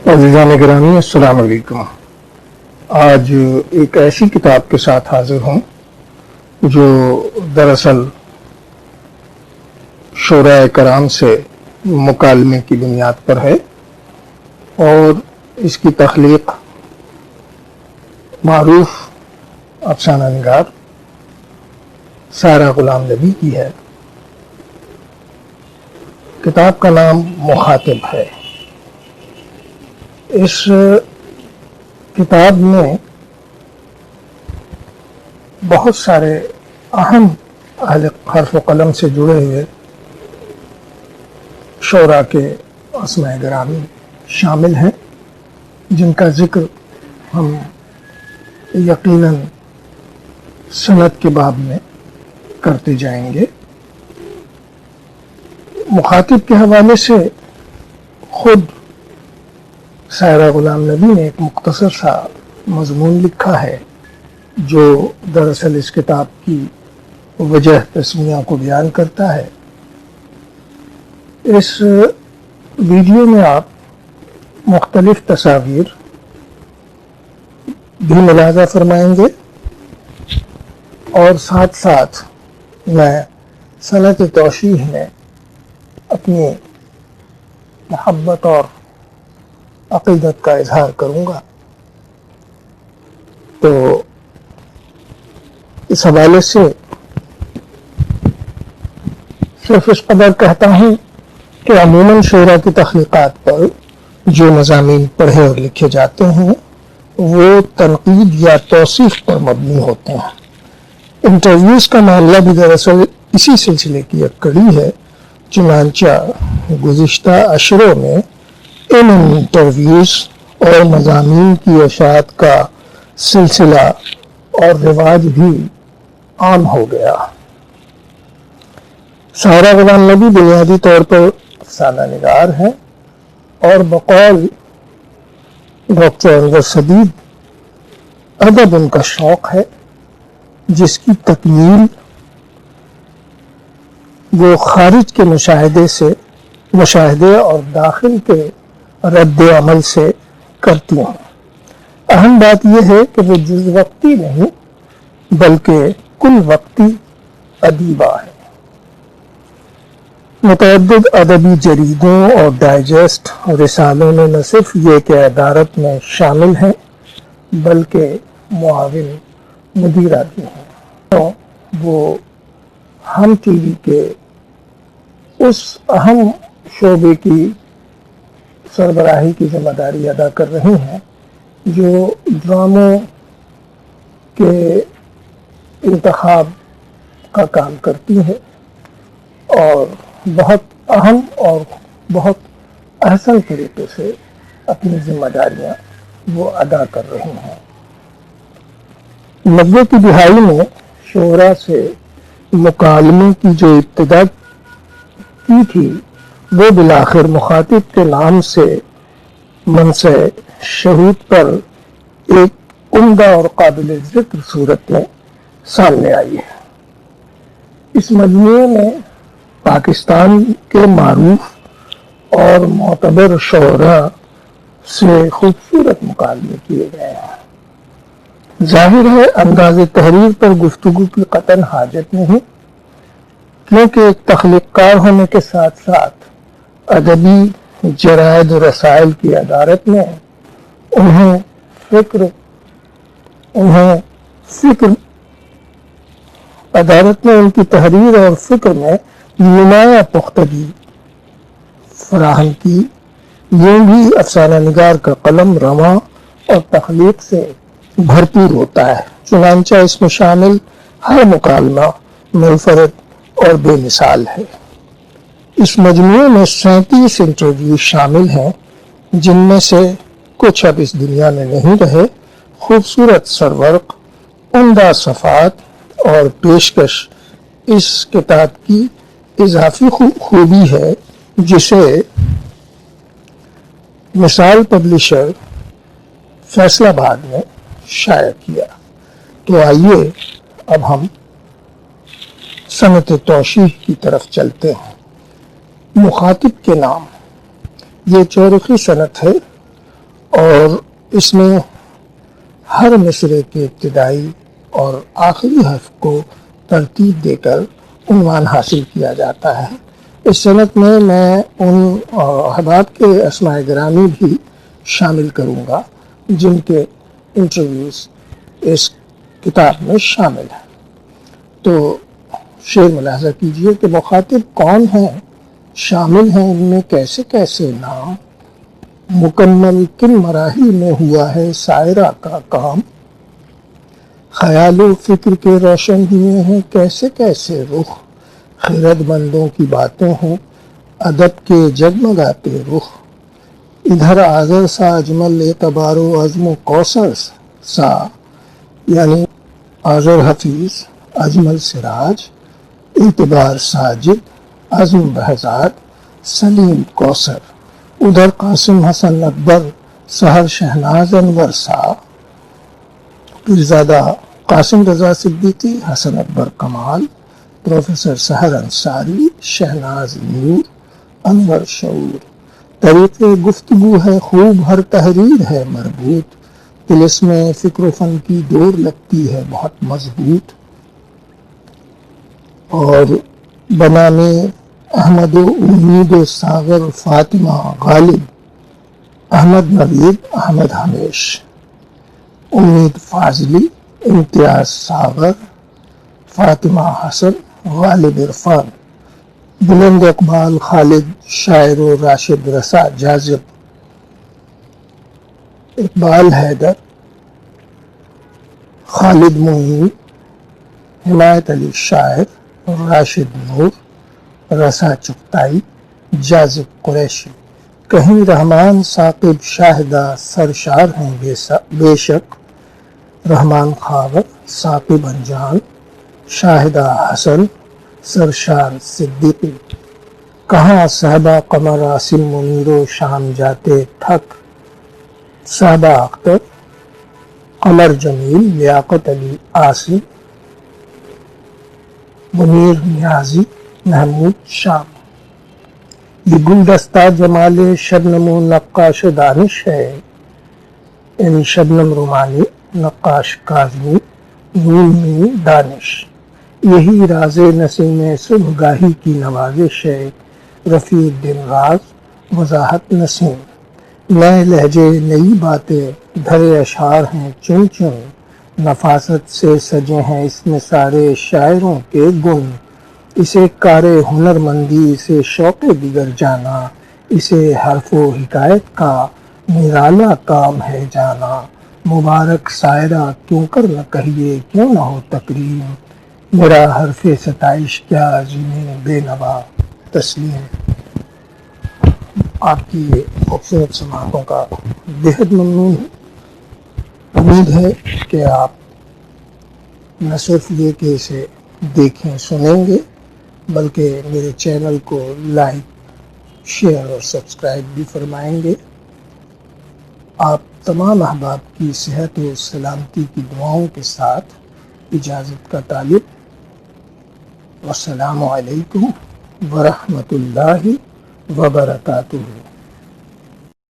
عزیزان گرامی، السلام علیکم۔ آج ایک ایسی کتاب کے ساتھ حاضر ہوں جو دراصل شعراء کرام سے مکالمے کی بنیاد پر ہے، اور اس کی تخلیق معروف افسانہ نگار سارہ غلام نبی کی ہے۔ کتاب کا نام مخاطب ہے۔ اس کتاب میں بہت سارے اہم اہل حرف و قلم سے جڑے ہوئے شعراء کے اسماء گرامی شامل ہیں، جن کا ذکر ہم یقیناً سند کے باب میں کرتے جائیں گے۔ مخاطب کے حوالے سے خود سارہ غلام نبی نے ایک مختصر سا مضمون لکھا ہے جو دراصل اس کتاب کی وجہ تسمیہ کو بیان کرتا ہے۔ اس ویڈیو میں آپ مختلف تصاویر بھی ملاحظہ فرمائیں گے، اور ساتھ ساتھ میں صنعت توشیح میں اپنی محبت اور عقیدت کا اظہار کروں گا۔ تو اس حوالے سے صرف اس قدر کہتا ہوں کہ عموماً شعراء کی تخلیقات پر جو مضامین پڑھے اور لکھے جاتے ہیں وہ تنقید یا توصیف پر مبنی ہوتے ہیں۔ انٹرویوز کا معاملہ بھی دراصل اسی سلسلے کی ایک کڑی ہے، چنانچہ گزشتہ اشروں میں ان انٹرویوز اور مضامین کی اشاعت کا سلسلہ اور رواج بھی عام ہو گیا۔ سارہ غلام نبی بنیادی طور پر افسانہ نگار ہیں، اور بقول ڈاکٹر انور صدیق ادب ان کا شوق ہے، جس کی تکمیل وہ خارج کے مشاہدے اور داخل کے رد عمل سے کرتی ہیں۔ اہم بات یہ ہے کہ وہ جز وقتی نہیں بلکہ کل وقتی ادیبہ ہے۔ متعدد ادبی جریدوں اور ڈائجسٹ اور رسالوں میں نہ صرف یہ کہ ادارت میں شامل ہیں بلکہ معاون مدیرہ بھی ہیں۔ وہ ہم ٹی وی کے اس اہم شعبے کی سربراہی کی ذمہ داری ادا کر رہی ہیں جو ڈراموں کے انتخاب کا کام کرتی ہے، اور بہت اہم اور بہت احسن طریقے سے اپنی ذمہ داریاں وہ ادا کر رہی ہیں۔ 90 کی دہائی میں شعراء سے مکالمے کی جو ابتدا کی تھی وہ بالآخر مخاطب کے نام سے منصع شہود پر ایک عمدہ اور قابل ذکر صورت میں سامنے آئی ہے۔ اس مجموعے میں پاکستان کے معروف اور معتبر شعراء سے خوبصورت مکالمے کیے گئے ہیں۔ ظاہر ہے انداز تحریر پر گفتگو کی قطعاً حاجت نہیں، کیونکہ ایک تخلیق کار ہونے کے ساتھ ساتھ ادبی جرائد و رسائل کی ادارت میں انہیں ادارت میں ان کی تحریر اور فکر میں نمایاں پختگی فراہم کی۔ یوں بھی افسانہ نگار کا قلم رواں اور تخلیق سے بھرپور ہوتا ہے، چنانچہ اس میں شامل ہر مکالمہ منفرد اور بے مثال ہے۔ اس مجموعے میں 37 انٹرویو شامل ہیں، جن میں سے کچھ اب اس دنیا میں نہیں رہے۔ خوبصورت سرورق، عمدہ صفحات اور پیشکش اس کتاب کی اضافی خوبی ہے، جسے مثال پبلشر فیصل آباد نے شائع کیا۔ تو آئیے اب ہم صنعت توشیح کی طرف چلتے ہیں۔ مخاطب کے نام یہ چورخی صنعت ہے اور اس میں ہر مصرعے کے ابتدائی اور آخری حرف کو ترتیب دے کر عنوان حاصل کیا جاتا ہے۔ اس صنعت میں ان احباب کے اسماء گرامی بھی شامل کروں گا جن کے انٹرویوز اس کتاب میں شامل ہیں۔ تو شعر ملاحظہ کیجئے کہ مخاطب کون ہیں، شامل ہیں ان میں کیسے کیسے نام، مکمل کن مراحل میں ہوا ہے سائرہ کا کام، خیال و فکر کے روشن ہوئے ہیں کیسے کیسے رخ، خرد مندوں کی باتیں ہیں ادب کے جگمگاتے رخ، ادھر آذر سا اجمل اعتبار و عزم و کوثر سا، یعنی آذر حفیظ، اجمل سراج، اعتبار ساجد، عزم بہزاد، سلیم کوثر، ادھر قاسم حسن اکبر، سحر شہناز انور سا، پیرزادہ قاسم رضا صدیقی، حسن اکبر کمال، پروفیسر سحر انصاری، شہناز نور، انور شعور، طریق گفتگو ہے خوب ہر تحریر ہے مربوط، طلسم میں فکر و فن کی ڈور لگتی ہے بہت مضبوط، اور بنانے احمد و امید و ساغر فاطمہ غالب، احمد نوید، احمد ہمیش، امید فاضلی، امتیاز ساغر، فاطمہ حسن، غالب عرفان، بلند اقبال خالد، شاعر و راشد رسا جاذب، اقبال حیدر، خالد معین، حمایت علی شاعر، راشد نور، رسا چغتائی، جاذب قریشی، کہیں رحمان ثاقب شاہدہ سرشار ہیں بے شک، رحمان خاور، ثاقب انجان، شاہدہ حسن، سرشار صدیقی، کہاں صحبہ قمر عاصم منیر و شام جاتے تھک، صحبہ اختر، قمر جمیل، لیاقت علی عاصم، منیر نیازی، محمود شام، یہ گلدستہ جمال شبنم و نقاش دانش ہے، یعنی شبنم رومانی، نقاش کاظمی، نون دانش، یہی راز نسیم صبح گاہی کی نوازش ہے، رفیع الدین راز، وضاحت نسیم، نئے لہجے نئی باتیں دھرے اشعار ہیں چن چن، نفاست سے سجے ہیں اس میں سارے شاعروں کے گن، اسے کار ہنر مندی، اسے شوق دیگر جانا، اسے حرف و حکایت کا نرالا کام ہے جانا، مبارک سائرہ کیوں کر نہ کہیے کیوں نہ ہو تکریم، میرا حرف ستائش کیا عظیم بے نوا تسلیم۔ آپ کی خوبصورت سماعتوں کا بےحد ممنون ہے۔ امید ہے کہ آپ نہ صرف یہ کہ اسے دیکھیں سنیں گے بلکہ میرے چینل کو لائک، شیئر اور سبسکرائب بھی فرمائیں گے۔ آپ تمام احباب کی صحت و سلامتی کی دعاؤں کے ساتھ اجازت کا طالب، والسلام علیکم ورحمۃ اللہ وبرکاتہ۔